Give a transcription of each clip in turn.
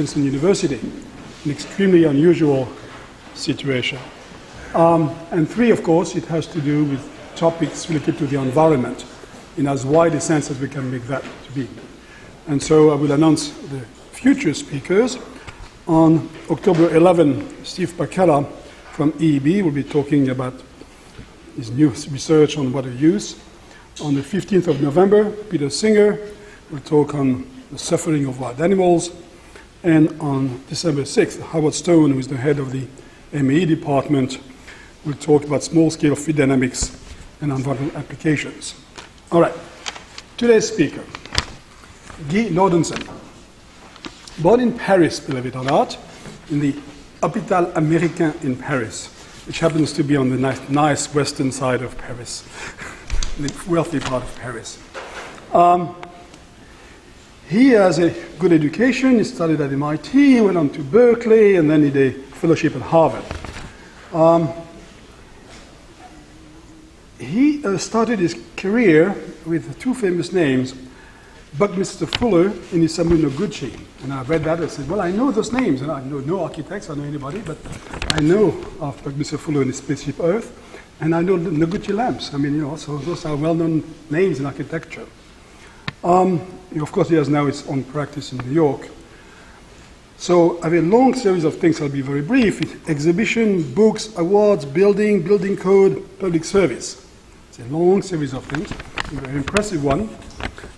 Princeton University, an extremely unusual situation. And 3, of course, it has to do with topics related to the environment in as wide a sense as we can make that to be. And so I will announce the future speakers. On October 11, Steve Pacala from EEB will be talking about his new research on water use. On the 15th of November, Peter Singer will talk on the suffering of wild animals. And on December 6th, Howard Stone, who is the head of the MAE department, will talk about small-scale fluid dynamics and environmental applications. All right, today's speaker, Guy Nordenson. Born in Paris, believe it or not, in the Hôpital Américain in Paris, which happens to be on the nice western side of Paris, the wealthy part of Paris. He has a good education. He studied at MIT, he went on to Berkeley, and then he did a fellowship at Harvard. He started his career with 2 famous names, Buckminster Fuller and Isamu Noguchi. And I read that and said, well, I know those names. And I know no architects, I know anybody, but I know of Buckminster Fuller and his spaceship Earth, and I know the Noguchi lamps. I mean, so those are well-known names in architecture. Of course, he has now his own practice in New York. So I have a long series of things. I'll be very brief. Exhibition, books, awards, building code, public service. It's a long series of things, a very impressive one.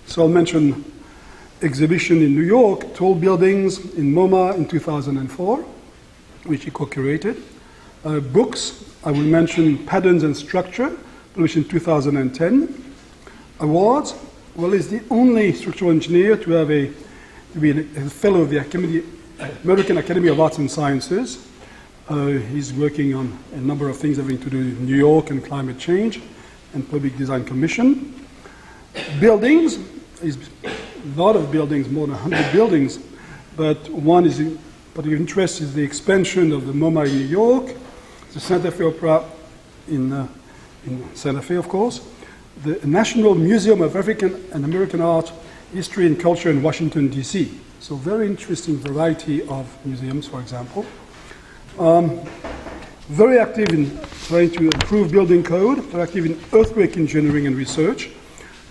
So I'll mention exhibition in New York, tall buildings in MoMA in 2004, which he co-curated. Books, I will mention Patterns and Structure, published in 2010. Awards, well, he's the only structural engineer to be a fellow of the American Academy of Arts and Sciences. He's working on a number of things having to do with New York and climate change and Public Design Commission. Buildings, a lot of buildings, more than 100 buildings, but one is of particular interest is the expansion of the MoMA in New York, the Santa Fe Opera in Santa Fe, of course, the National Museum of African and American Art, History and Culture in Washington, D.C. So very interesting variety of museums, for example. Very active in trying to improve building code, very active in earthquake engineering and research,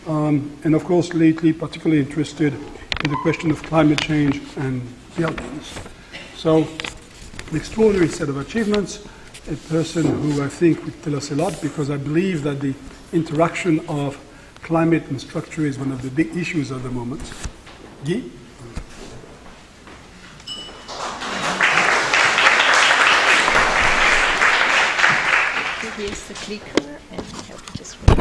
and of course lately particularly interested in the question of climate change and buildings. So an extraordinary set of achievements, a person who I think would tell us a lot, because I believe that the interaction of climate and structure is one of the big issues of the moment. Guy? Here's the clicker, and you have to just wait.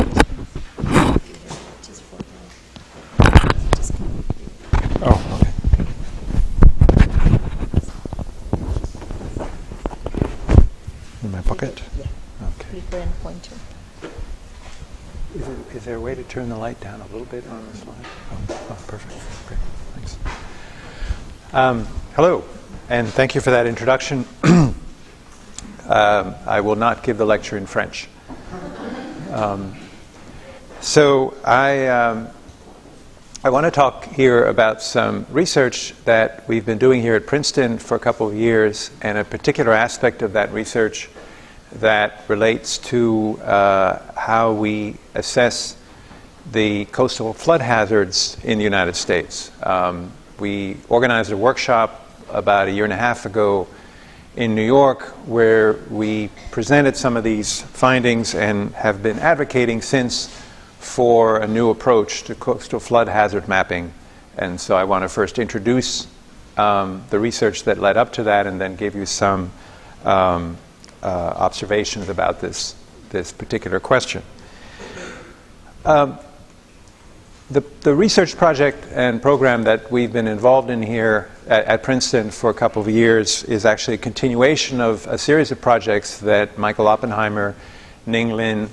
Oh, okay. In my pocket? Yeah. Okay. Clicker and pointer. Is there a way to turn the light down a little bit on the slide? Oh, perfect. Great. Thanks. Hello, and thank you for that introduction. I will not give the lecture in French. So I want to talk here about some research that we've been doing here at Princeton for a couple of years, and a particular aspect of that research that relates to how we assess the coastal flood hazards in the United States. We organized a workshop about 1.5 years ago in New York where we presented some of these findings and have been advocating since for a new approach to coastal flood hazard mapping. And so I want to first introduce the research that led up to that, and then give you some observations about this particular question. The research project and program that we've been involved in here at Princeton for a couple of years is actually a continuation of a series of projects that Michael Oppenheimer, Ning Lin,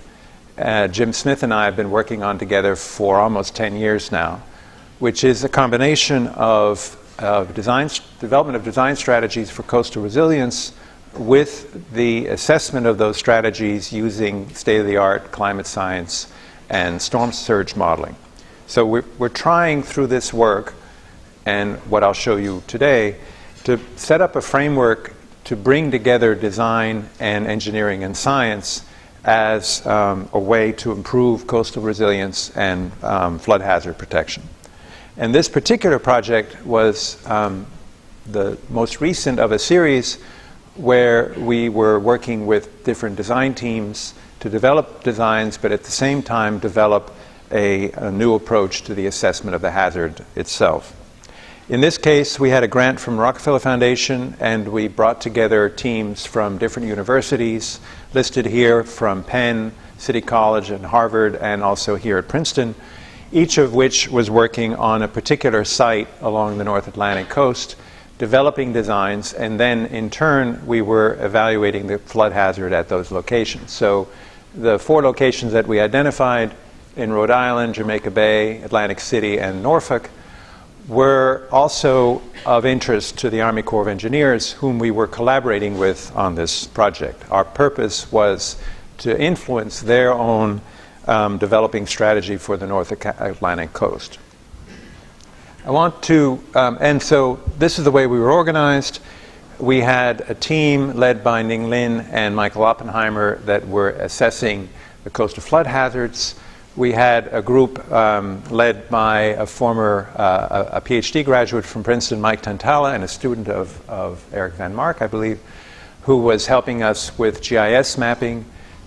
Jim Smith and I have been working on together for almost 10 years now, which is a combination of development of design strategies for coastal resilience with the assessment of those strategies using state-of-the-art climate science and storm surge modeling. So we're trying through this work, and what I'll show you today, to set up a framework to bring together design and engineering and science as a way to improve coastal resilience and flood hazard protection. And this particular project was the most recent of a series where we were working with different design teams to develop designs, but at the same time develop a new approach to the assessment of the hazard itself. In this case, we had a grant from Rockefeller Foundation, and we brought together teams from different universities, listed here from Penn, City College, and Harvard, and also here at Princeton, each of which was working on a particular site along the North Atlantic coast, developing designs, and then in turn we were evaluating the flood hazard at those locations. So the 4 locations that we identified in Rhode Island, Jamaica Bay, Atlantic City, and Norfolk were also of interest to the Army Corps of Engineers, whom we were collaborating with on this project. Our purpose was to influence their own developing strategy for the North Atlantic coast. I want to, and so this is the way we were organized. We had a team led by Ning Lin and Michael Oppenheimer that were assessing the coastal flood hazards. We had a group led by a former a PhD graduate from Princeton, Mike Tantala, and a student of Eric Van Mark, I believe, who was helping us with GIS mapping,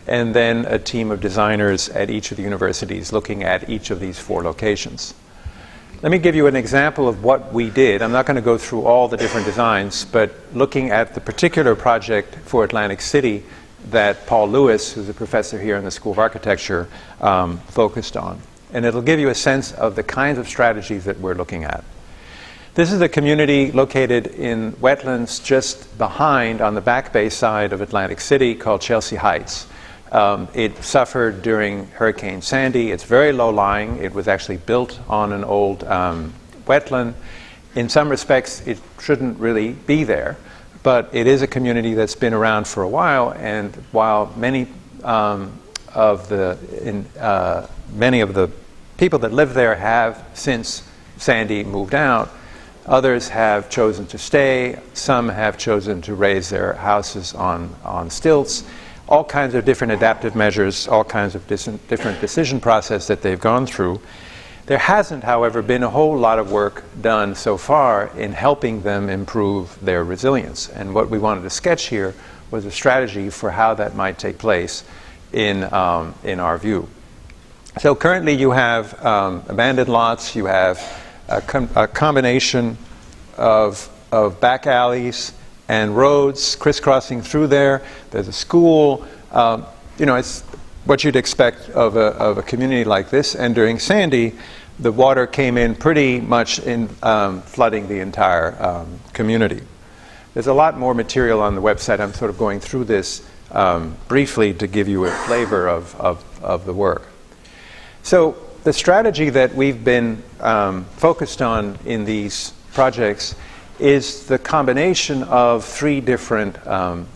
and then a team of designers at each of the universities looking at each of these 4 locations. Let me give you an example of what we did. I'm not going to go through all the different designs, but looking at the particular project for Atlantic City that Paul Lewis, who's a professor here in the School of Architecture, focused on. And it'll give you a sense of the kinds of strategies that we're looking at. This is a community located in wetlands just behind, on the Back Bay side of Atlantic City, called Chelsea Heights. It suffered during Hurricane Sandy. It's very low-lying. It was actually built on an old wetland. In some respects, it shouldn't really be there. But it is a community that's been around for a while, and while many of the people that live there have since Sandy moved out, others have chosen to stay. Some have chosen to raise their houses on stilts. All kinds of different adaptive measures, all kinds of different decision process that they've gone through. There hasn't, however, been a whole lot of work done so far in helping them improve their resilience. And what we wanted to sketch here was a strategy for how that might take place in our view. So currently you have abandoned lots, you have a combination of back alleys and roads crisscrossing through there. There's a school. It's what you'd expect of a community like this. And during Sandy, the water came in pretty much in flooding the entire community. There's a lot more material on the website. I'm sort of going through this briefly to give you a flavor of the work. So the strategy that we've been focused on in these projects is the combination of 3 different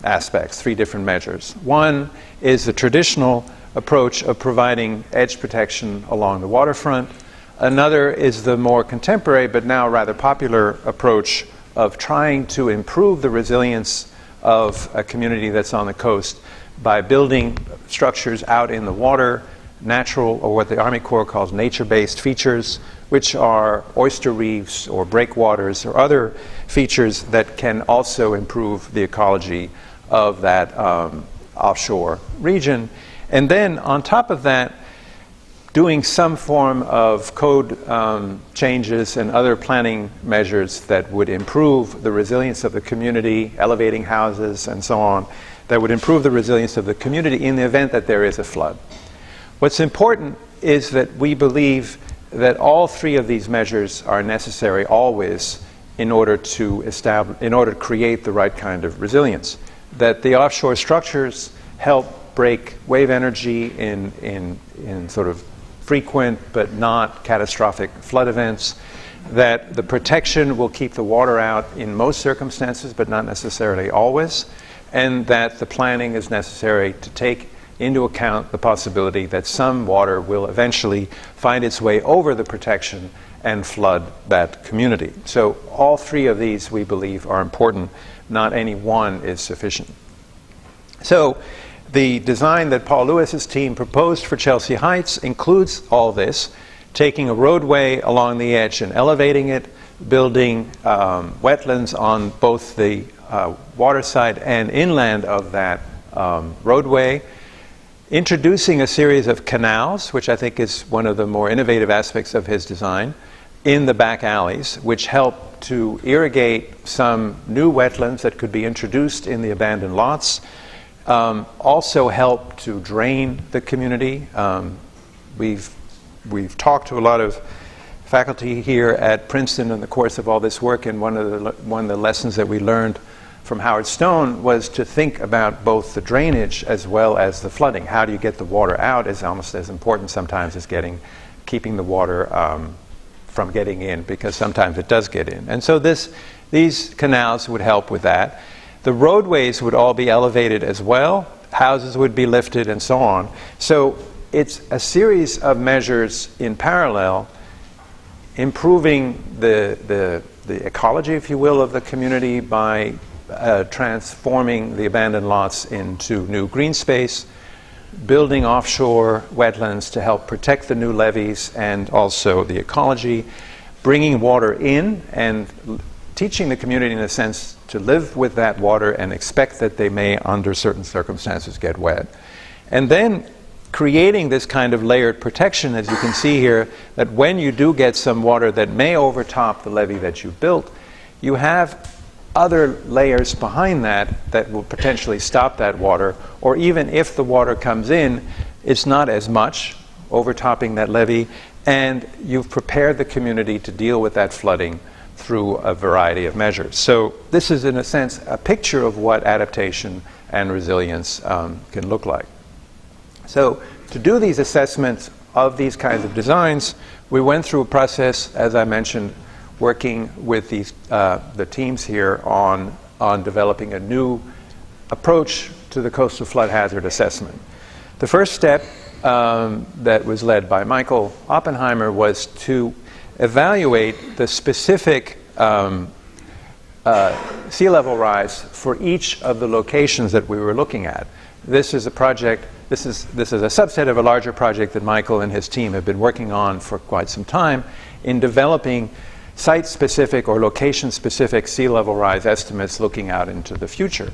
aspects, 3 different measures. One is the traditional approach of providing edge protection along the waterfront. Another is the more contemporary but now rather popular approach of trying to improve the resilience of a community that's on the coast by building structures out in the water, natural, or what the Army Corps calls nature-based features, which are oyster reefs or breakwaters or other features that can also improve the ecology of that offshore region. And then on top of that, doing some form of code changes and other planning measures that would improve the resilience of the community, elevating houses and so on, that would improve the resilience of the community in the event that there is a flood. What's important is that we believe that all 3 of these measures are necessary always in order to create the right kind of resilience. That the offshore structures help break wave energy in sort of frequent but not catastrophic flood events. That the protection will keep the water out in most circumstances but not necessarily always. And that the planning is necessary to take into account the possibility that some water will eventually find its way over the protection and flood that community. So all three of these, we believe, are important. Not any one is sufficient. So the design that Paul Lewis's team proposed for Chelsea Heights includes all this, taking a roadway along the edge and elevating it, building wetlands on both the waterside and inland of that roadway, introducing a series of canals, which I think is one of the more innovative aspects of his design, in the back alleys, which help to irrigate some new wetlands that could be introduced in the abandoned lots, also help to drain the community. We've talked to a lot of faculty here at Princeton in the course of all this work, and one of the lessons that we learned from Howard Stone was to think about both the drainage as well as the flooding. How do you get the water out is almost as important sometimes as keeping the water from getting in, because sometimes it does get in. And so these canals would help with that. The roadways would all be elevated as well. Houses would be lifted and so on. So it's a series of measures in parallel, improving the ecology, if you will, of the community by transforming the abandoned lots into new green space, building offshore wetlands to help protect the new levees and also the ecology, bringing water in and teaching the community, in a sense, to live with that water and expect that they may, under certain circumstances, get wet. And then creating this kind of layered protection, as you can see here, that when you do get some water that may overtop the levee that you built, you have other layers behind that will potentially stop that water, or even if the water comes in, it's not as much overtopping that levee, and you've prepared the community to deal with that flooding through a variety of measures. So this is, in a sense, a picture of what adaptation and resilience can look like. So to do these assessments of these kinds of designs, we went through a process, as I mentioned, working with the teams here on developing a new approach to the coastal flood hazard assessment. The first step that was led by Michael Oppenheimer was to evaluate the specific sea level rise for each of the locations that we were looking at. This is a project, this is a subset of a larger project that Michael and his team have been working on for quite some time in developing site-specific or location-specific sea level rise estimates looking out into the future.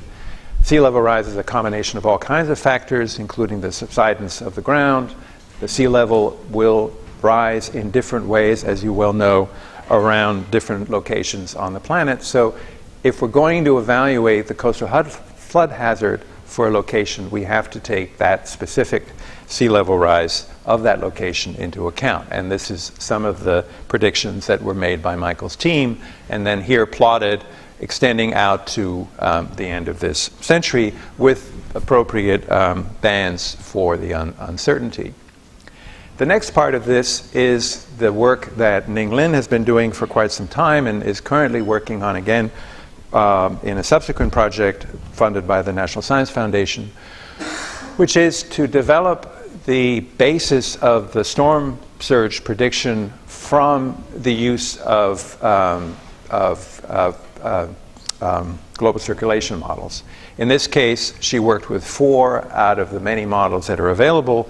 Sea level rise is a combination of all kinds of factors, including the subsidence of the ground. The sea level will rise in different ways, as you well know, around different locations on the planet. So if we're going to evaluate the coastal flood hazard for a location, we have to take that specific sea level rise of that location into account. And this is some of the predictions that were made by Michael's team, and then here plotted extending out to the end of this century with appropriate bands for the uncertainty. The next part of this is the work that Ning Lin has been doing for quite some time and is currently working on again in a subsequent project funded by the National Science Foundation, which is to develop the basis of the storm surge prediction from the use of global circulation models. In this case, she worked with 4 out of the many models that are available,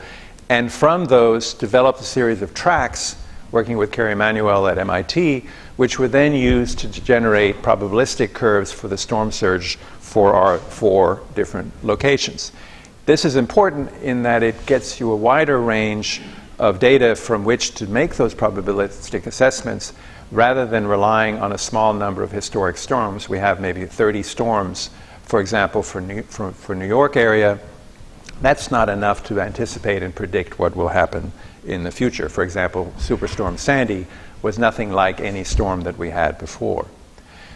and from those developed a series of tracks, working with Kerry Emanuel at MIT, which were then used to generate probabilistic curves for the storm surge for our 4 different locations. This is important in that it gets you a wider range of data from which to make those probabilistic assessments, rather than relying on a small number of historic storms. We have maybe 30 storms, for example, for New York area. That's not enough to anticipate and predict what will happen in the future. For example, Superstorm Sandy was nothing like any storm that we had before.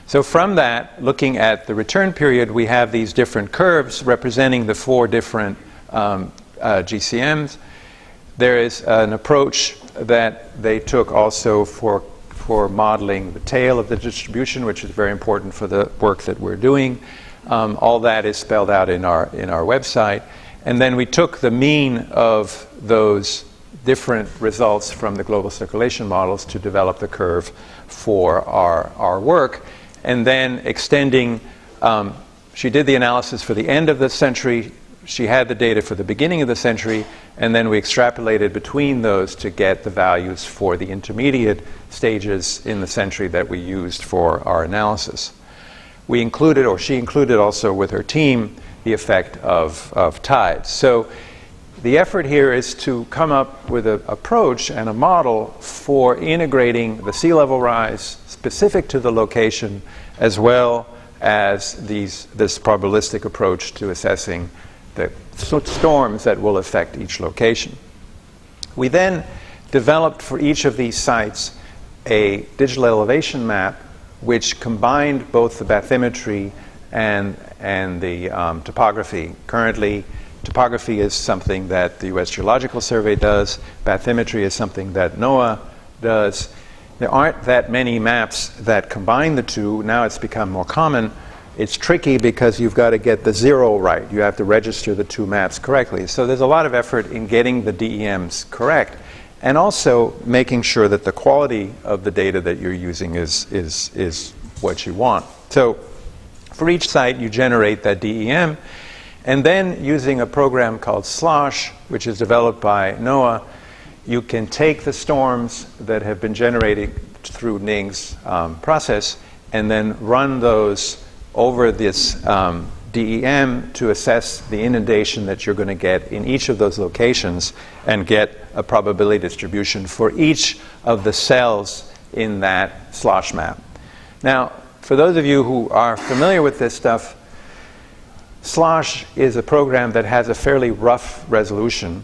So from that, looking at the return period, we have these different curves representing the 4 different GCMs. There is an approach that they took also for modeling the tail of the distribution, which is very important for the work that we're doing. All that is spelled out in our website. And then we took the mean of those different results from the global circulation models to develop the curve for our work. And then extending, she did the analysis for the end of the century. She had the data for the beginning of the century, and then we extrapolated between those to get the values for the intermediate stages in the century that we used for our analysis. We included, or she included also with her team, the effect of tides. So the effort here is to come up with an approach and a model for integrating the sea level rise specific to the location, as well as this probabilistic approach to assessing the storms that will affect each location. We then developed for each of these sites a digital elevation map which combined both the bathymetry and the topography. Currently, topography is something that the U.S. Geological Survey does. Bathymetry is something that NOAA does. There aren't that many maps that combine the two. Now it's become more common. It's tricky because you've got to get the zero right. You have to register the two maps correctly. So there's a lot of effort in getting the DEMs correct, and also making sure that the quality of the data that you're using is what you want. So for each site, you generate that DEM, and then using a program called SLOSH, which is developed by NOAA, you can take the storms that have been generated through NING's process and then run those over this DEM to assess the inundation that you're going to get in each of those locations and get a probability distribution for each of the cells in that SLOSH map. Now, for those of you who are familiar with this stuff, SLOSH is a program that has a fairly rough resolution,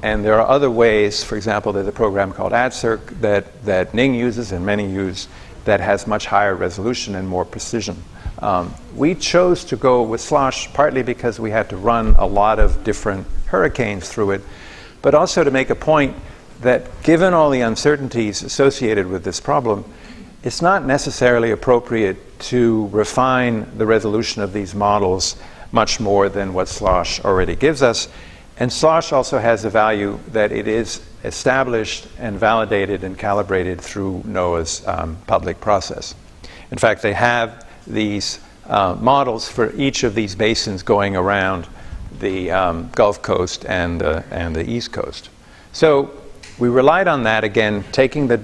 and there are other ways. For example, there's a program called ADCIRC that NING uses and many use that has much higher resolution and more precision. We chose to go with SLOSH partly because we had to run a lot of different hurricanes through it, but also to make a point that given all the uncertainties associated with this problem, it's not necessarily appropriate to refine the resolution of these models much more than what SLOSH already gives us. And SLOSH also has the value that it is established and validated and calibrated through NOAA's public process. In fact, they have these models for each of these basins going around the Gulf Coast and the East Coast. So we relied on that, again, taking the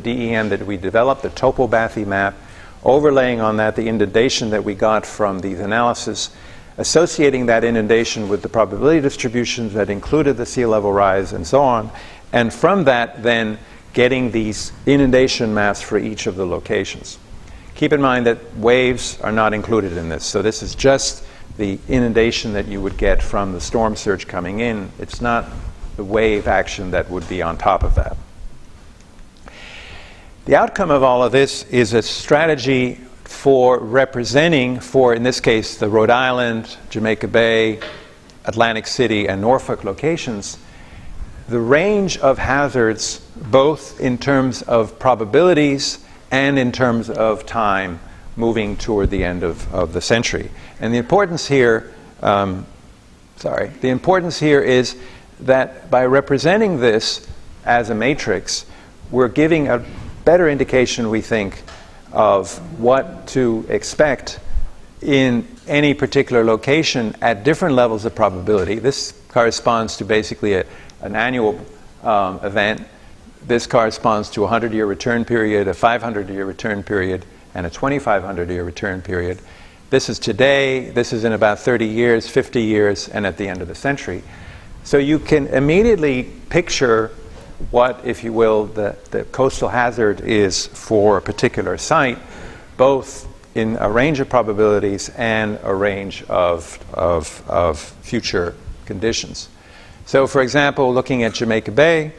DEM that we developed, the topobathy map, overlaying on that the inundation that we got from these analysis, associating that inundation with the probability distributions that included the sea level rise and so on, and from that then getting these inundation maps for each of the locations. Keep in mind that waves are not included in this, so this is just the inundation that you would get from the storm surge coming in. It's not the wave action that would be on top of that. The outcome of all of this is a strategy for representing, for in this case, the Rhode Island, Jamaica Bay, Atlantic City, and Norfolk locations, the range of hazards, both in terms of probabilities and in terms of time moving toward the end of the century. And the importance here, the importance here is that by representing this as a matrix, we're giving a better indication, we think, of what to expect in any particular location at different levels of probability. This corresponds to basically an annual event. This corresponds to a 100-year return period, a 500-year return period, and a 2,500-year return period. This is today, this is in about 30 years, 50 years, and at the end of the century. So you can immediately picture what, if you will, the coastal hazard is for a particular site, both in a range of probabilities and a range of future conditions. So, for example, looking at Jamaica Bay,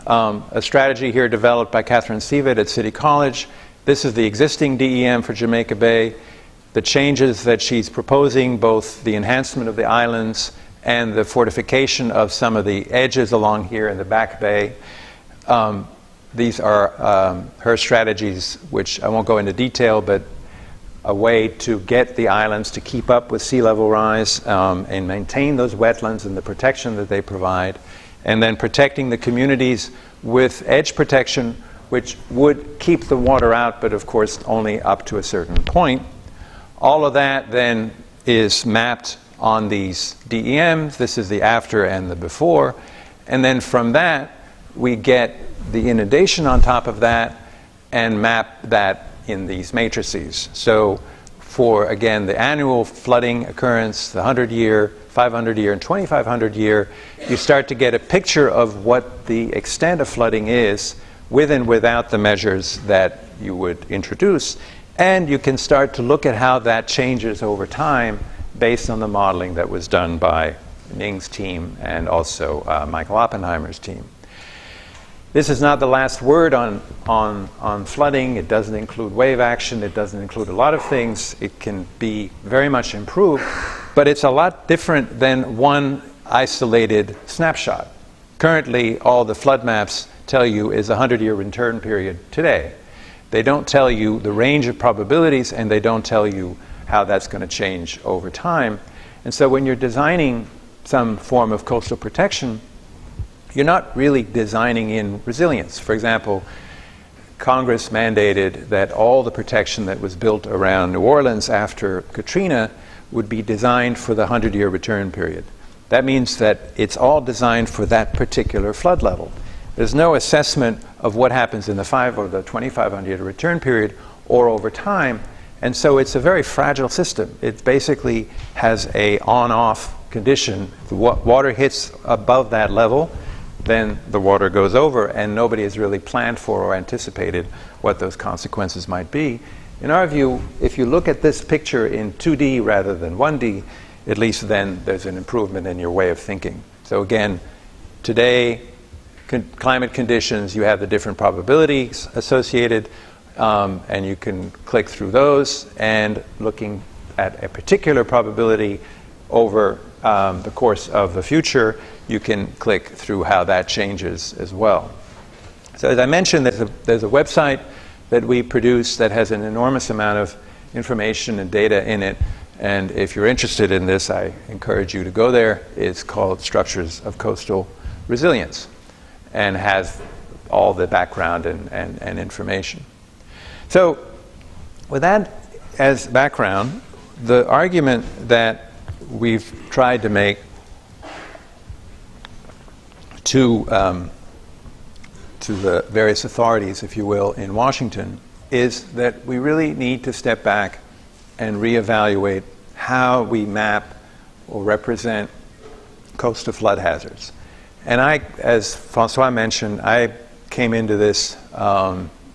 a strategy here developed by Catherine Sievett at City College. This is the existing DEM for Jamaica Bay. The changes that she's proposing, both the enhancement of the islands and the fortification of some of the edges along here in the back bay. These are her strategies, which I won't go into detail, but a way to get the islands to keep up with sea level rise and maintain those wetlands and the protection that they provide, and then protecting the communities with edge protection, which would keep the water out, but of course only up to a certain point. All of that then is mapped on these DEMs. This is the after and the before. And then from that, we get the inundation on top of that and map that in these matrices. So for, again, the annual flooding occurrence, the 100-year, 500-year, and 2,500-year, you start to get a picture of what the extent of flooding is with and without the measures that you would introduce. And you can start to look at how that changes over time based on the modeling that was done by Ning's team and also Michael Oppenheimer's team. This is not the last word on flooding. It doesn't include wave action. It doesn't include a lot of things. It can be very much improved, but it's a lot different than one isolated snapshot. Currently, all the flood maps tell you is a 100-year return period today. They don't tell you the range of probabilities, and they don't tell you how that's going to change over time. And so when you're designing some form of coastal protection, you're not really designing in resilience. For example, Congress mandated that all the protection that was built around New Orleans after Katrina would be designed for the 100-year return period. That means that it's all designed for that particular flood level. There's no assessment of what happens in the 5 or the 2,500-year return period or over time, and so it's a very fragile system. It basically has a on-off condition. If the water hits above that level, then the water goes over, and nobody has really planned for or anticipated what those consequences might be. In our view, if you look at this picture in 2D rather than 1D, at least then there's an improvement in your way of thinking. So again, today, climate conditions, you have the different probabilities associated, and you can click through those, and looking at a particular probability over the course of the future, you can click through how that changes as well. So as I mentioned, there's a website that we produce that has an enormous amount of information and data in it, and if you're interested in this, I encourage you to go there. It's called Structures of Coastal Resilience, and has all the background and information. So with that as background, the argument that we've tried to make to the various authorities, if you will, in Washington, is that we really need to step back and reevaluate how we map or represent coastal flood hazards. And as Francois mentioned, I came into this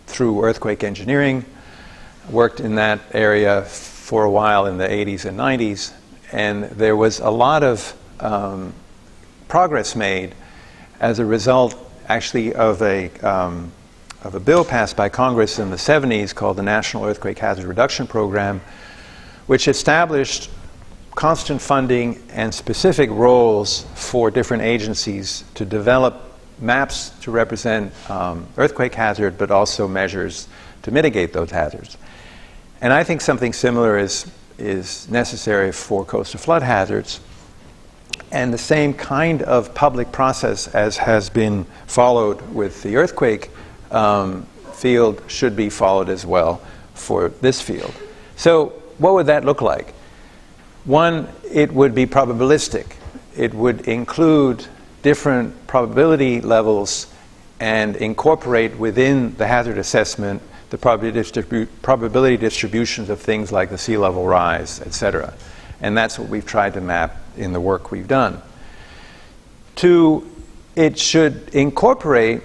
through earthquake engineering, worked in that area for a while in the 80s and 90s, and there was a lot of progress made as a result, actually, of a bill passed by Congress in the 70s called the National Earthquake Hazard Reduction Program, which established constant funding and specific roles for different agencies to develop maps to represent earthquake hazard, but also measures to mitigate those hazards. And I think something similar is necessary for coastal flood hazards. And the same kind of public process as has been followed with the earthquake field should be followed as well for this field. So what would that look like? One, it would be probabilistic. It would include different probability levels and incorporate within the hazard assessment the probability distributions of things like the sea level rise, etc. And that's what we've tried to map in the work we've done. Two, it should incorporate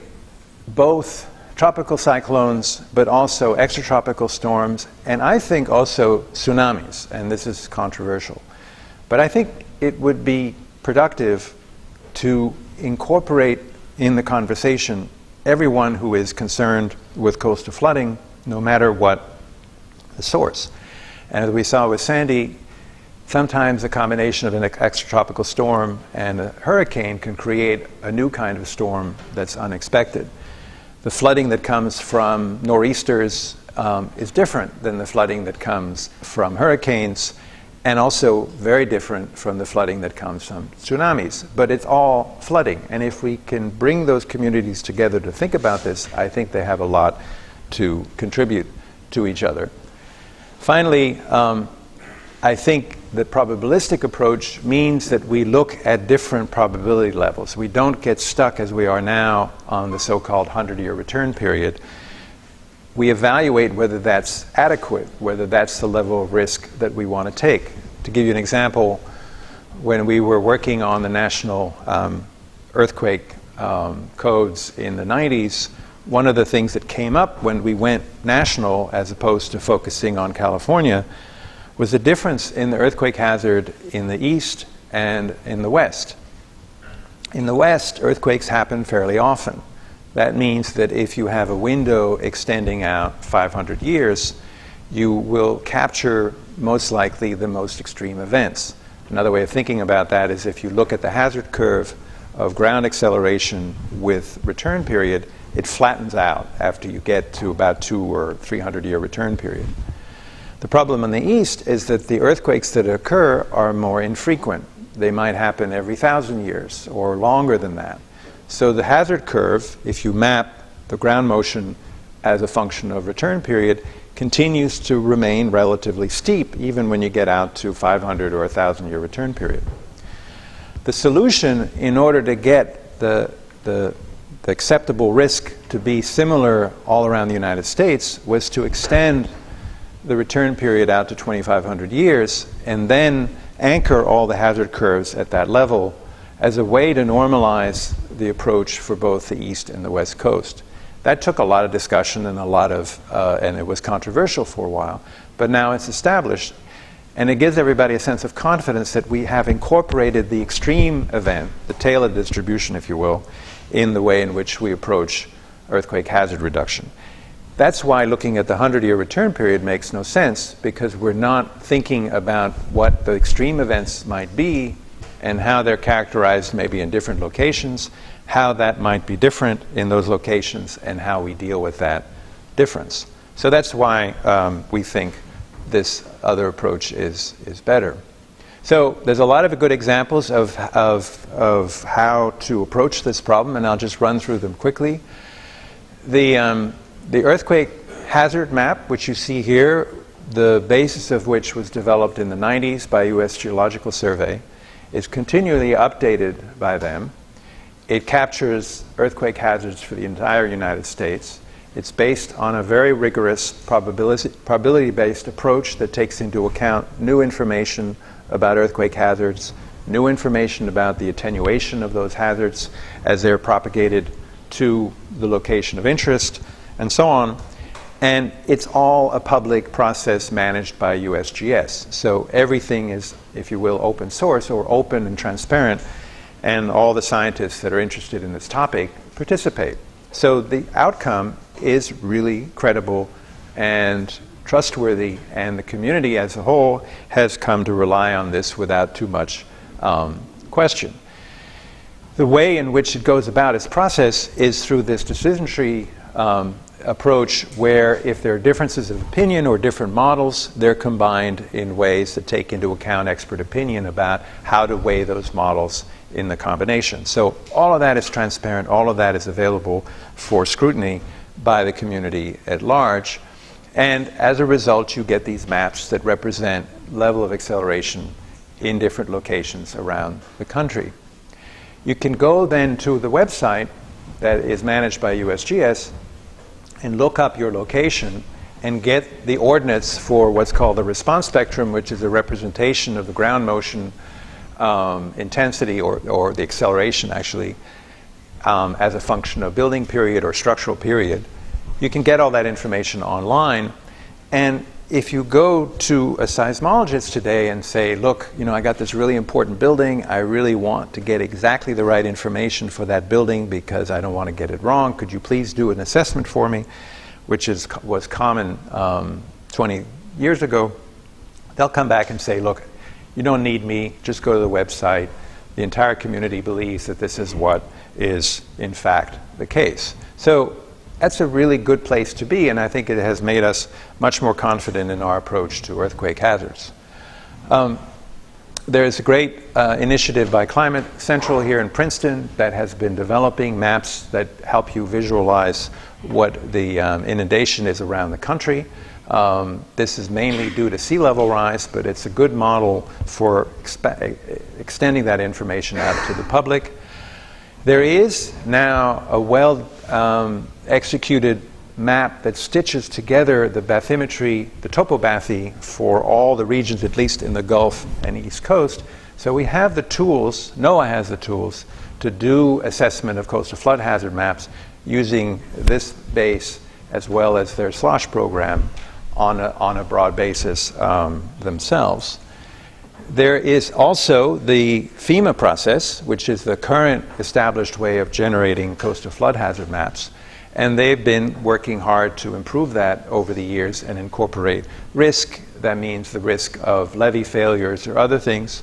both tropical cyclones, but also extratropical storms, and I think also tsunamis, and this is controversial. But I think it would be productive to incorporate in the conversation everyone who is concerned with coastal flooding, no matter what the source. And as we saw with Sandy, sometimes a combination of an extratropical storm and a hurricane can create a new kind of storm that's unexpected. The flooding that comes from nor'easters is different than the flooding that comes from hurricanes, and also very different from the flooding that comes from tsunamis. But it's all flooding. And if we can bring those communities together to think about this, I think they have a lot to contribute to each other. Finally, I think the probabilistic approach means that we look at different probability levels. We don't get stuck, as we are now, on the so-called 100-year return period. We evaluate whether that's adequate, whether that's the level of risk that we want to take. To give you an example, when we were working on the national earthquake codes in the 90s, one of the things that came up when we went national as opposed to focusing on California was the difference in the earthquake hazard in the east and in the west. In the west, earthquakes happen fairly often. That means that if you have a window extending out 500 years, you will capture most likely the most extreme events. Another way of thinking about that is if you look at the hazard curve of ground acceleration with return period, it flattens out after you get to about 200 or 300 year return period. The problem in the east is that the earthquakes that occur are more infrequent. They might happen every 1,000 years or longer than that. So the hazard curve, if you map the ground motion as a function of return period, continues to remain relatively steep even when you get out to 500 or 1,000 year return period. The solution, in order to get the acceptable risk to be similar all around the United States, was to extend the return period out to 2,500 years and then anchor all the hazard curves at that level as a way to normalize the approach for both the east and the west coast. That took a lot of discussion and and it was controversial for a while, but now it's established, and it gives everybody a sense of confidence that we have incorporated the extreme event, the tail of distribution, if you will, in the way in which we approach earthquake hazard reduction. That's why looking at the 100-year return period makes no sense, because we're not thinking about what the extreme events might be and how they're characterized maybe in different locations, how that might be different in those locations, and how we deal with that difference. So that's why we think this other approach is better. So there's a lot of good examples of how to approach this problem, and I'll just run through them quickly. The earthquake hazard map, which you see here, the basis of which was developed in the 90s by U.S. Geological Survey, is continually updated by them. It captures earthquake hazards for the entire United States. It's based on a very rigorous probability-based approach that takes into account new information about earthquake hazards, new information about the attenuation of those hazards as they're propagated to the location of interest, and so on. And it's all a public process managed by USGS. So everything is, if you will, open source or open and transparent, and all the scientists that are interested in this topic participate. So the outcome is really credible and trustworthy, and the community as a whole has come to rely on this without too much question. The way in which it goes about its process is through this decision tree approach, where if there are differences of opinion or different models, they're combined in ways that take into account expert opinion about how to weigh those models in the combination. So all of that is transparent, all of that is available for scrutiny by the community at large, and as a result you get these maps that represent level of acceleration in different locations around the country. You can go then to the website that is managed by USGS and look up your location and get the ordinates for what's called the response spectrum, which is a representation of the ground motion intensity or the acceleration actually as a function of building period or structural period. You can get all that information online, and if you go to a seismologist today and say, look, I got this really important building, I really want to get exactly the right information for that building because I don't want to get it wrong, could you please do an assessment for me, which was common 20 years ago, they'll come back and say, look, you don't need me, just go to the website. The entire community believes that this is what is in fact the case. So that's a really good place to be, and I think it has made us much more confident in our approach to earthquake hazards. There's a great initiative by Climate Central here in Princeton that has been developing maps that help you visualize what the inundation is around the country. This is mainly due to sea level rise, but it's a good model for extending that information out to the public. There is now a well-executed map that stitches together the bathymetry, the topobathy for all the regions, at least in the Gulf and East Coast. So we have the tools, NOAA has the tools, to do assessment of coastal flood hazard maps using this base as well as their SLOSH program on a broad basis themselves. There is also the FEMA process, which is the current established way of generating coastal flood hazard maps. And they've been working hard to improve that over the years and incorporate risk. That means the risk of levee failures or other things.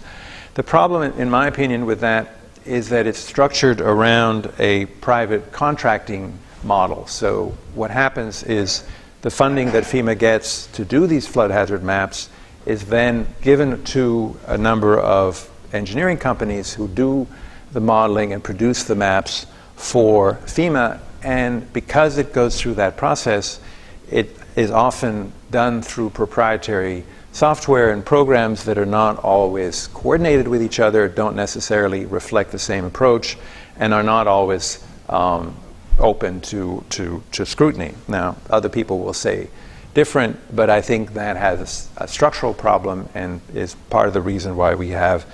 The problem, in my opinion, with that is that it's structured around a private contracting model. So what happens is the funding that FEMA gets to do these flood hazard maps is then given to a number of engineering companies who do the modeling and produce the maps for FEMA. And because it goes through that process, it is often done through proprietary software and programs that are not always coordinated with each other, don't necessarily reflect the same approach, and are not always open to scrutiny. Now, other people will say different, but I think that has a structural problem and is part of the reason why we have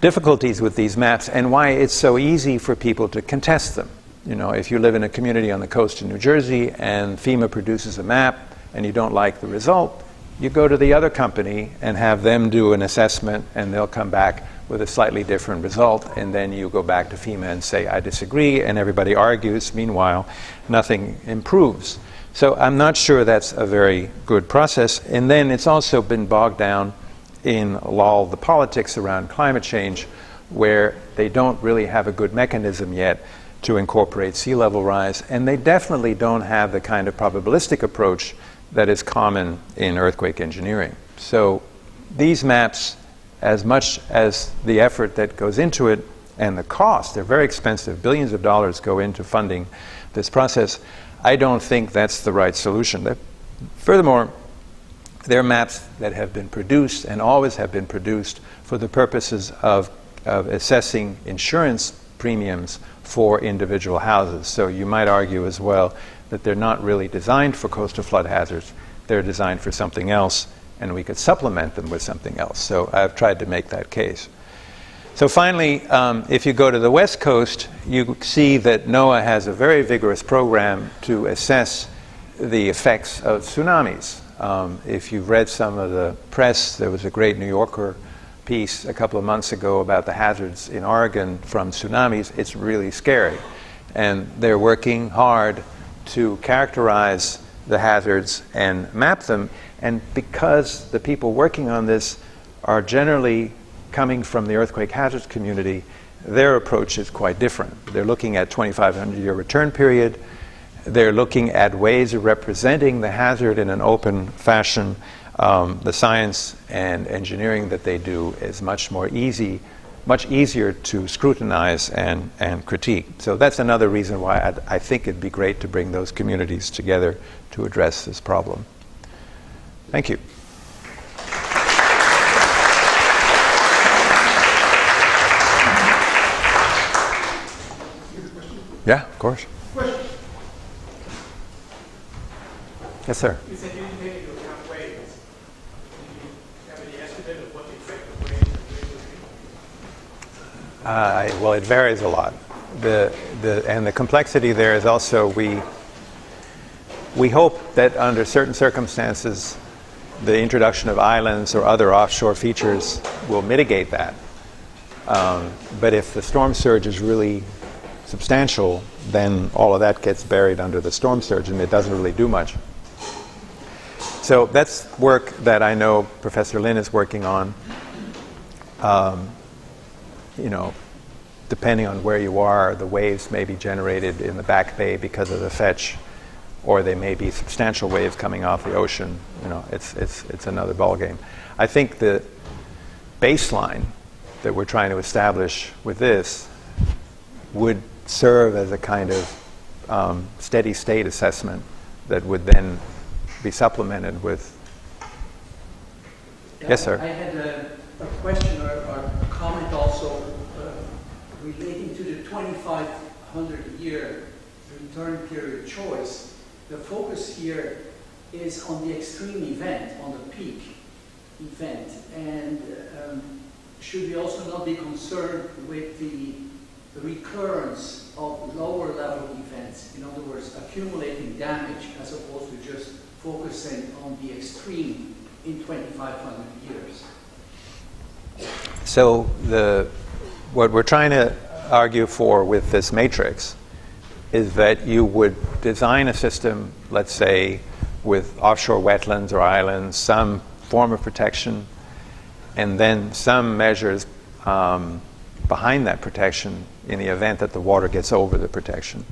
difficulties with these maps and why it's so easy for people to contest them. You know, if you live in a community on the coast in New Jersey and FEMA produces a map and you don't like the result, you go to the other company and have them do an assessment and they'll come back with a slightly different result, and then you go back to FEMA and say, I disagree, and everybody argues. Meanwhile, nothing improves. So I'm not sure that's a very good process. And then it's also been bogged down in all the politics around climate change, where they don't really have a good mechanism yet to incorporate sea level rise, and they definitely don't have the kind of probabilistic approach that is common in earthquake engineering. So these maps, as much as the effort that goes into it and the cost, they're very expensive. Billions of dollars go into funding this process. I don't think that's the right solution. Furthermore, they're maps that have been produced and always have been produced for the purposes of assessing insurance premiums for individual houses. So you might argue as well that they're not really designed for coastal flood hazards. They're designed for something else, and we could supplement them with something else. So I've tried to make that case. So finally, if you go to the West Coast, you see that NOAA has a very vigorous program to assess the effects of tsunamis. If you've read some of the press, there was a great New Yorker piece a couple of months ago about the hazards in Oregon from tsunamis. It's really scary. And they're working hard to characterize the hazards and map them. And because the people working on this are generally coming from the earthquake hazards community, their approach is quite different. They're looking at 2,500-year return period. They're looking at ways of representing the hazard in an open fashion. The science and engineering that they do is much easier to scrutinize and critique. So that's another reason why I think it'd be great to bring those communities together to address this problem. Thank you. Yeah, of course. Question. Yes, sir. You said you didn't take into account waves. Do you have any estimate of what the effect of waves would be? Well, it varies a lot. And the complexity there is also we hope that under certain circumstances, the introduction of islands or other offshore features will mitigate that. But if the storm surge is really substantial, then all of that gets buried under the storm surge, and it doesn't really do much. So that's work that I know Professor Lin is working on. Depending on where you are, the waves may be generated in the Back Bay because of the fetch. or they may be substantial waves coming off the ocean. You know, it's another ballgame. I think the baseline that we're trying to establish with this would serve as a kind of steady state assessment that would then be supplemented with. Yes, sir. I had a question or a comment also relating to the 2,500-year return period choice. The focus here is on the extreme event, on the peak event, and should we also not be concerned with the recurrence of lower level events, in other words, accumulating damage as opposed to just focusing on the extreme in 2,500 years? So what we're trying to argue for with this matrix is that you would design a system, let's say, with offshore wetlands or islands, some form of protection, and then some measures behind that protection in the event that the water gets over the protection,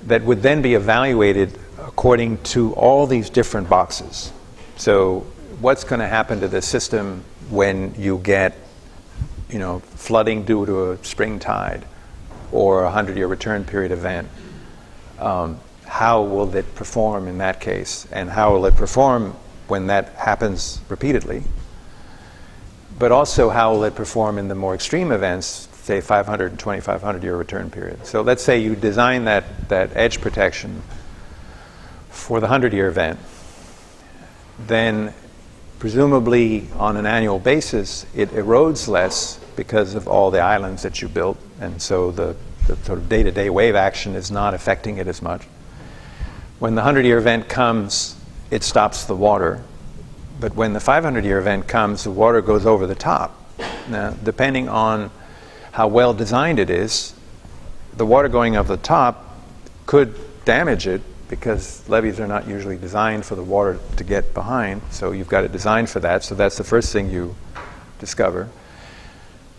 that would then be evaluated according to all these different boxes. So what's going to happen to the system when you get, you know, flooding due to a spring tide or a 100-year return period event? How will it perform in that case? And how will it perform when that happens repeatedly? But also, how will it perform in the more extreme events, say 500 and 2,500-year return period? So let's say you design that edge protection for the 100-year event. Then presumably on an annual basis, it erodes less because of all the islands that you built, and so the sort of day-to-day wave action is not affecting it as much. When the 100-year event comes, it stops the water. But when the 500-year event comes, the water goes over the top. Now, depending on how well designed it is, the water going over the top could damage it, because levees are not usually designed for the water to get behind, so you've got to design for that. So that's the first thing you discover.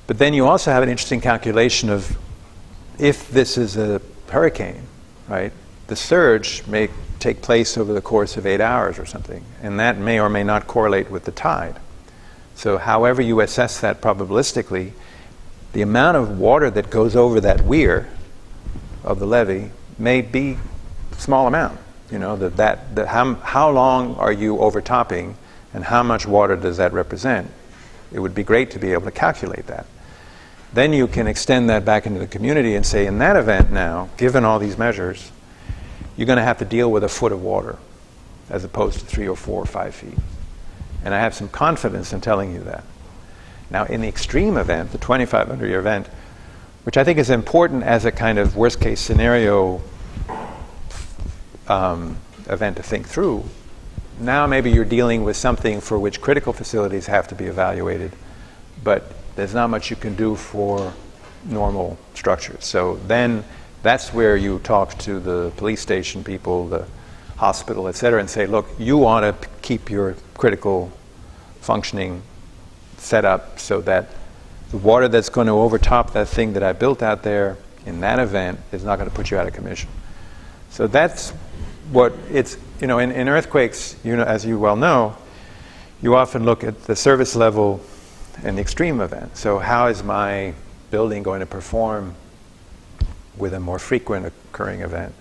But then you also have an interesting calculation of, if this is a hurricane, right, the surge may take place over the course of 8 hours or something, and that may or may not correlate with the tide. So however you assess that probabilistically, the amount of water that goes over that weir of the levee may be small amount. You know, how long are you overtopping, and how much water does that represent? It would be great to be able to calculate that. Then you can extend that back into the community and say, in that event now, given all these measures, you're going to have to deal with a foot of water as opposed to 3 or 4 or 5 feet. And I have some confidence in telling you that. Now, in the extreme event, the 2,500-year event, which I think is important as a kind of worst-case scenario event to think through, now maybe you're dealing with something for which critical facilities have to be evaluated, but there's not much you can do for normal structures. So then that's where you talk to the police station people, the hospital, et cetera, and say, look, you want to keep your critical functioning set up so that the water that's going to overtop that thing that I built out there in that event is not going to put you out of commission. So that's what it's, you know, in earthquakes, you know, as you well know, you often look at the service level and the extreme event. So how is my building going to perform with a more frequent occurring event?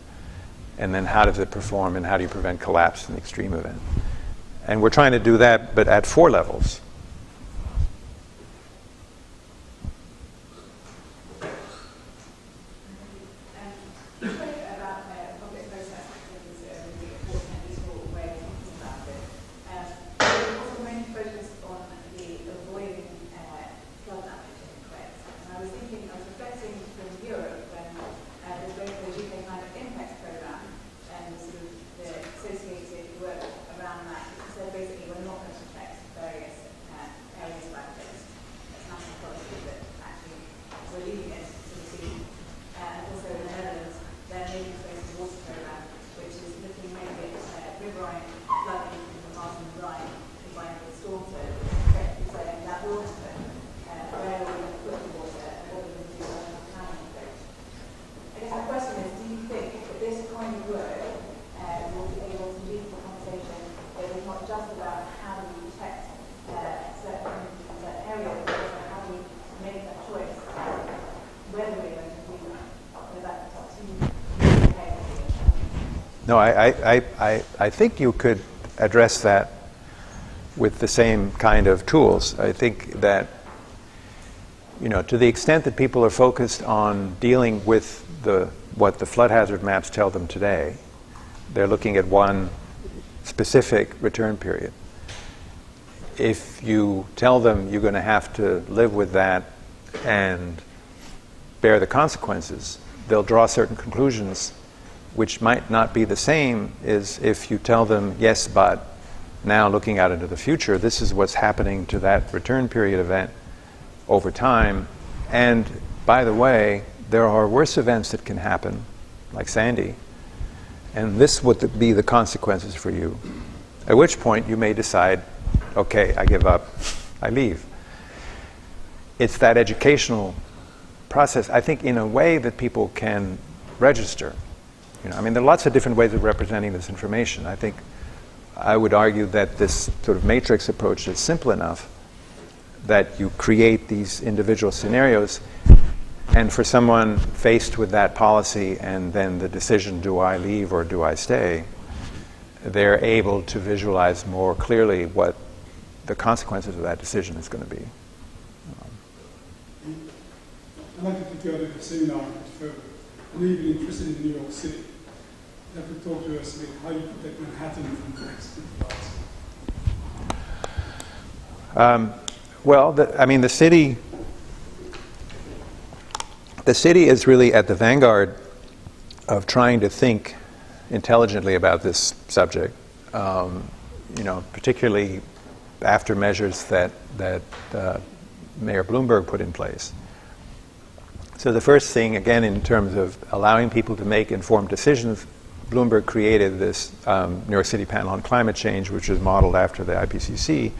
And then how does it perform, and how do you prevent collapse in the extreme event? And we're trying to do that, but at 4 levels. No, I think you could address that with the same kind of tools. I think that, to the extent that people are focused on dealing with what the flood hazard maps tell them today, they're looking at one specific return period. If you tell them you're going to have to live with that and bear the consequences, they'll draw certain conclusions which might not be the same as if you tell them, yes, but now looking out into the future, this is what's happening to that return period event over time. And by the way, there are worse events that can happen, like Sandy, and this would be the consequences for you. At which point you may decide, okay, I give up, I leave. It's that educational process, I think, in a way that people can register. There are lots of different ways of representing this information. I think I would argue that this sort of matrix approach is simple enough that you create these individual scenarios, and for someone faced with that policy and then the decision, do I leave or do I stay, they're able to visualize more clearly what the consequences of that decision is going to be. I'd like to take you out of the seminar a bit further. I know you've been interested in New York City. You have to talk to us about how you protect Manhattan from the next floods. The city is really at the vanguard of trying to think intelligently about this subject, particularly after measures that Mayor Bloomberg put in place. So the first thing, again, in terms of allowing people to make informed decisions, Bloomberg created this New York City panel on climate change, which was modeled after the IPCC,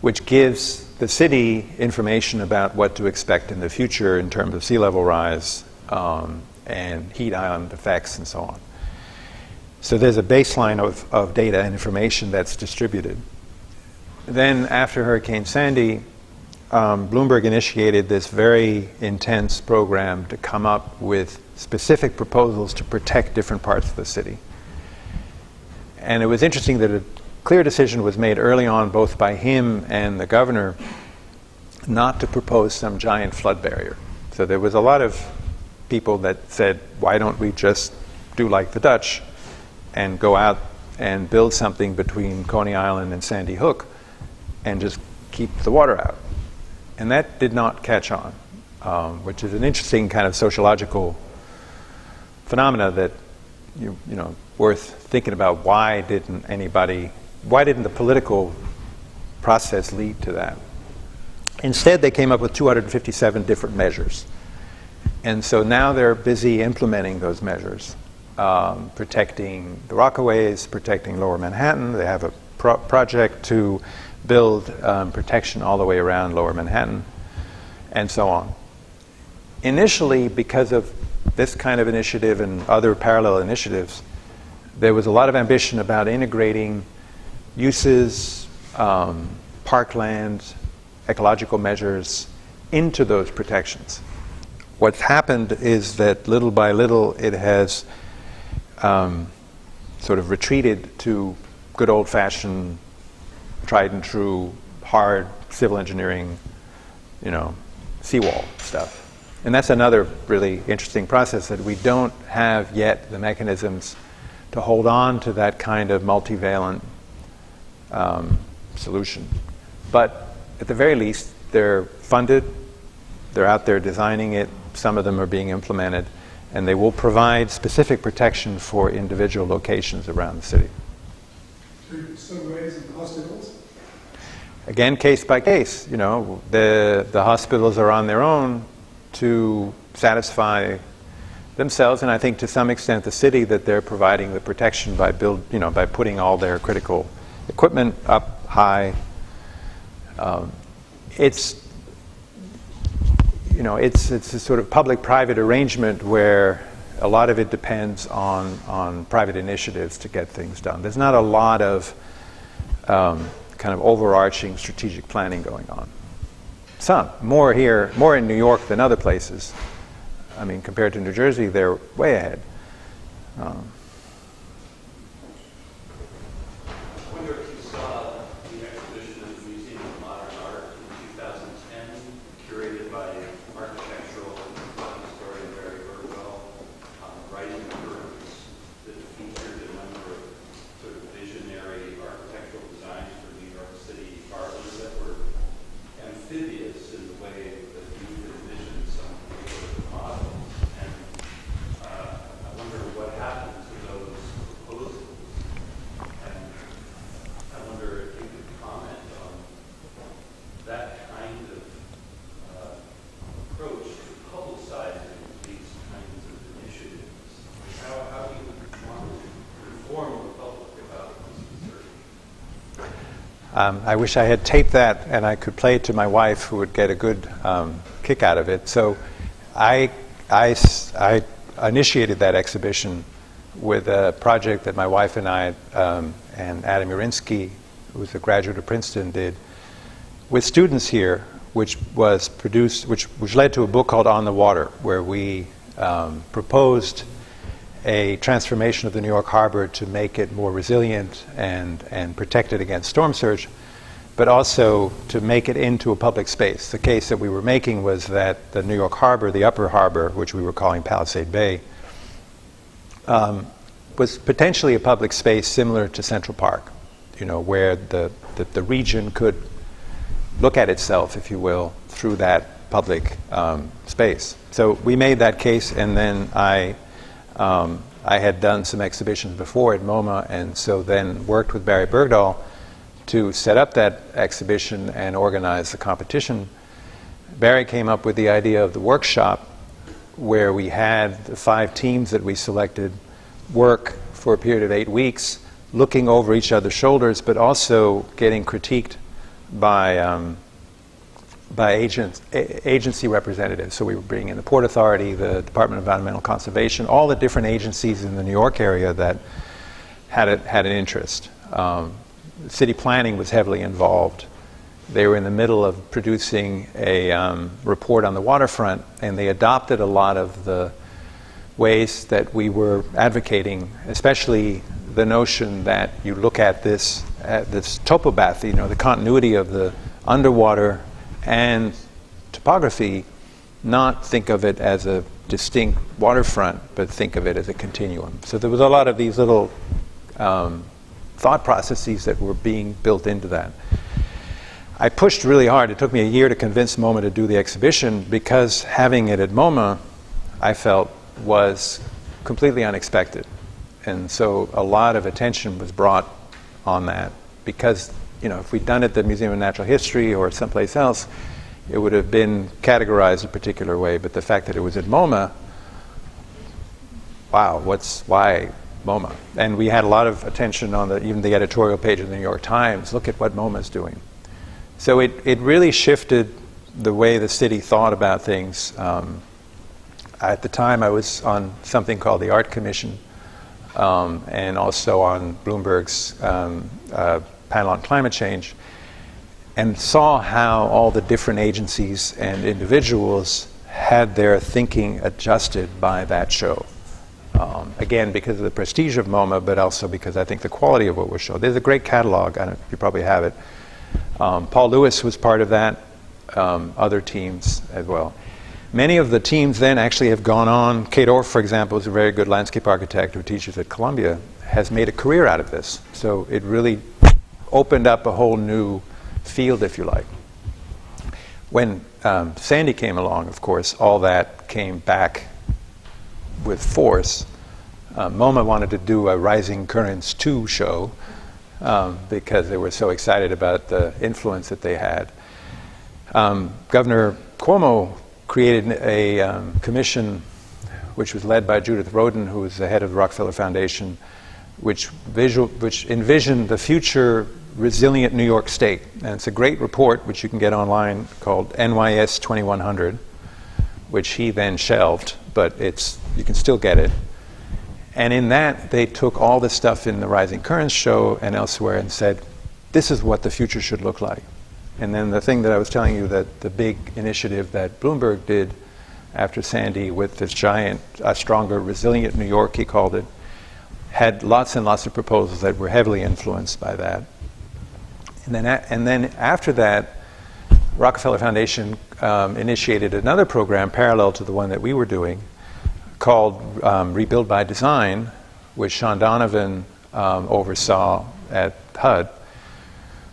which gives the city information about what to expect in the future in terms of sea level rise and heat island effects and so on. So there's a baseline of data and information that's distributed. Then after Hurricane Sandy, Bloomberg initiated this very intense program to come up with specific proposals to protect different parts of the city. And it was interesting that a clear decision was made early on, both by him and the governor, not to propose some giant flood barrier. So there was a lot of people that said, why don't we just do like the Dutch and go out and build something between Coney Island and Sandy Hook and just keep the water out. And that did not catch on, which is an interesting kind of sociological phenomena that worth thinking about. Why didn't the political process lead to that? Instead, they came up with 257 different measures. And so now they're busy implementing those measures, protecting the Rockaways, protecting Lower Manhattan. They have a project to build protection all the way around Lower Manhattan, and so on. Initially, because of this kind of initiative and other parallel initiatives, there was a lot of ambition about integrating uses, parkland, ecological measures into those protections. What's happened is that little by little it has sort of retreated to good old-fashioned, tried and true, hard civil engineering, seawall stuff. And that's another really interesting process, that we don't have yet the mechanisms to hold on to that kind of multivalent solution. But at the very least, they're funded, they're out there designing it, some of them are being implemented, and they will provide specific protection for individual locations around the city. Subways and hospitals? Again, case by case. The hospitals are on their own to satisfy themselves, and I think to some extent the city, that they're providing the protection by by putting all their critical equipment up high. It's a sort of public-private arrangement where a lot of it depends on private initiatives to get things done. There's not a lot of kind of overarching strategic planning going on. Some, more in New York than other places. I mean, compared to New Jersey, they're way ahead. I wish I had taped that and I could play it to my wife, who would get a good kick out of it. So I initiated that exhibition with a project that my wife and I and Adam Urinsky, who was a graduate of Princeton, did with students here, which led to a book called On the Water, where we proposed a transformation of the New York Harbor to make it more resilient and protect it against storm surge, but also to make it into a public space. The case that we were making was that the New York Harbor, the upper harbor, which we were calling Palisade Bay, was potentially a public space similar to Central Park, where the region could look at itself, if you will, through that public space. So we made that case, and then I had done some exhibitions before at MoMA, and so then worked with Barry Bergdahl to set up that exhibition and organize the competition. Barry came up with the idea of the workshop, where we had the 5 teams that we selected work for a period of 8 weeks, looking over each other's shoulders, but also getting critiqued by agency representatives. So we were bringing in the Port Authority, the Department of Environmental Conservation, all the different agencies in the New York area that had an interest. City planning was heavily involved. They were in the middle of producing a report on the waterfront, and they adopted a lot of the ways that we were advocating, especially the notion that you look at this topobathy, the continuity of the underwater and topography, not think of it as a distinct waterfront, but think of it as a continuum. So there was a lot of these little thought processes that were being built into that. I pushed really hard. It took me a year to convince MoMA to do the exhibition, because having it at MoMA, I felt, was completely unexpected. And so a lot of attention was brought on that, because if we'd done it at the Museum of Natural History or someplace else, it would have been categorized a particular way. But the fact that it was at MoMA, wow, why MoMA? And we had a lot of attention on even the editorial page of the New York Times. Look at what MoMA's doing. So it really shifted the way the city thought about things. At the time, I was on something called the Art Commission, and also on Bloomberg's panel on climate change, and saw how all the different agencies and individuals had their thinking adjusted by that show. Again, because of the prestige of MoMA, but also because I think the quality of what was shown. There's a great catalog. You probably have it. Paul Lewis was part of that, other teams as well. Many of the teams then actually have gone on. Kate Orff, for example, is a very good landscape architect who teaches at Columbia, has made a career out of this. So it really opened up a whole new field, if you like. When Sandy came along, of course, all that came back with force. MoMA wanted to do a Rising Currents 2 show because they were so excited about the influence that they had. Governor Cuomo created a commission which was led by Judith Rodin, who was the head of the Rockefeller Foundation, which envisioned the future resilient New York State. And it's a great report, which you can get online, called NYS 2100, which he then shelved, but you can still get it. And in that, they took all the stuff in the Rising Currents show and elsewhere and said, this is what the future should look like. And then the thing that I was telling you, that the big initiative that Bloomberg did after Sandy with this giant, stronger, resilient New York, he called it, had lots and lots of proposals that were heavily influenced by that. And then after that, Rockefeller Foundation initiated another program parallel to the one that we were doing called Rebuild by Design, which Sean Donovan oversaw at HUD,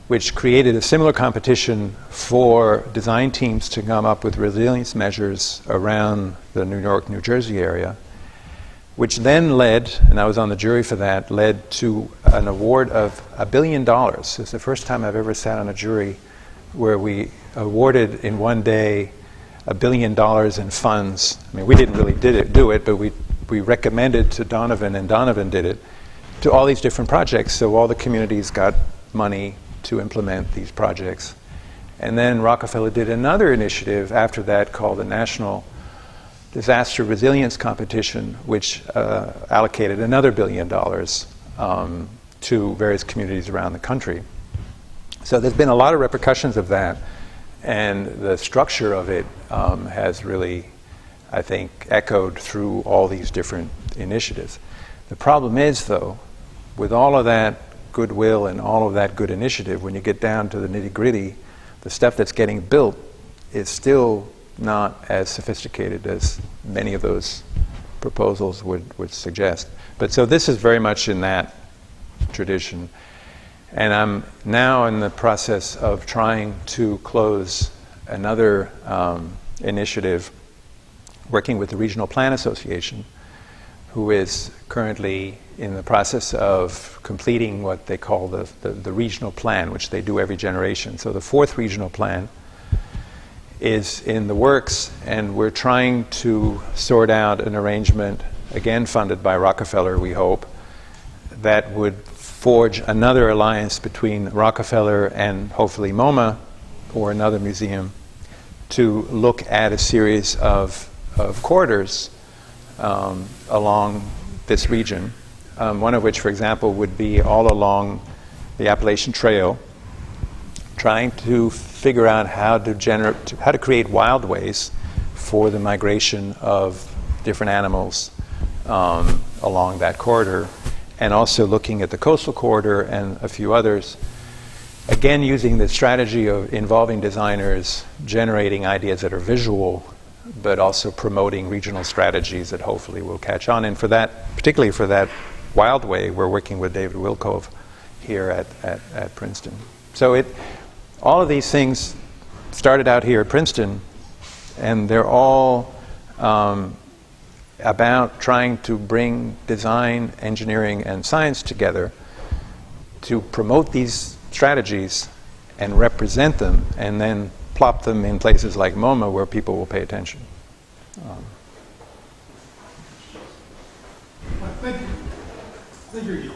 which created a similar competition for design teams to come up with resilience measures around the New York, New Jersey area, which then led, and I was on the jury for that, led to an award of $1 billion. It's the first time I've ever sat on a jury where we awarded in one day $1 billion in funds. I mean, we didn't really do it, but we recommended to Donovan, and Donovan did it, to all these different projects. So all the communities got money to implement these projects. And then Rockefeller did another initiative after that called the National Disaster Resilience Competition, which allocated another $1 billion to various communities around the country. So there's been a lot of repercussions of that, and the structure of it has really, I think, echoed through all these different initiatives. The problem is, though, with all of that goodwill and all of that good initiative, when you get down to the nitty-gritty, the stuff that's getting built is still not as sophisticated as many of those proposals would suggest. But so this is very much in that tradition. And I'm now in the process of trying to close another initiative working with the Regional Plan Association, who is currently in the process of completing what they call the regional plan, which they do every generation. So the 4th regional plan is in the works, and we're trying to sort out an arrangement, again funded by Rockefeller, we hope, that would forge another alliance between Rockefeller and hopefully MoMA or another museum to look at a series of corridors along this region, one of which, for example, would be all along the Appalachian Trail, trying to figure out how to create wildways for the migration of different animals along that corridor, and also looking at the coastal corridor and a few others, again using the strategy of involving designers, generating ideas that are visual, but also promoting regional strategies that hopefully will catch on. And for that, particularly for that wildway, we're working with David Wilkove here at Princeton. So all of these things started out here at Princeton, and they're all about trying to bring design, engineering, and science together to promote these strategies and represent them, and then plop them in places like MoMA where people will pay attention. Thank you. Thank you.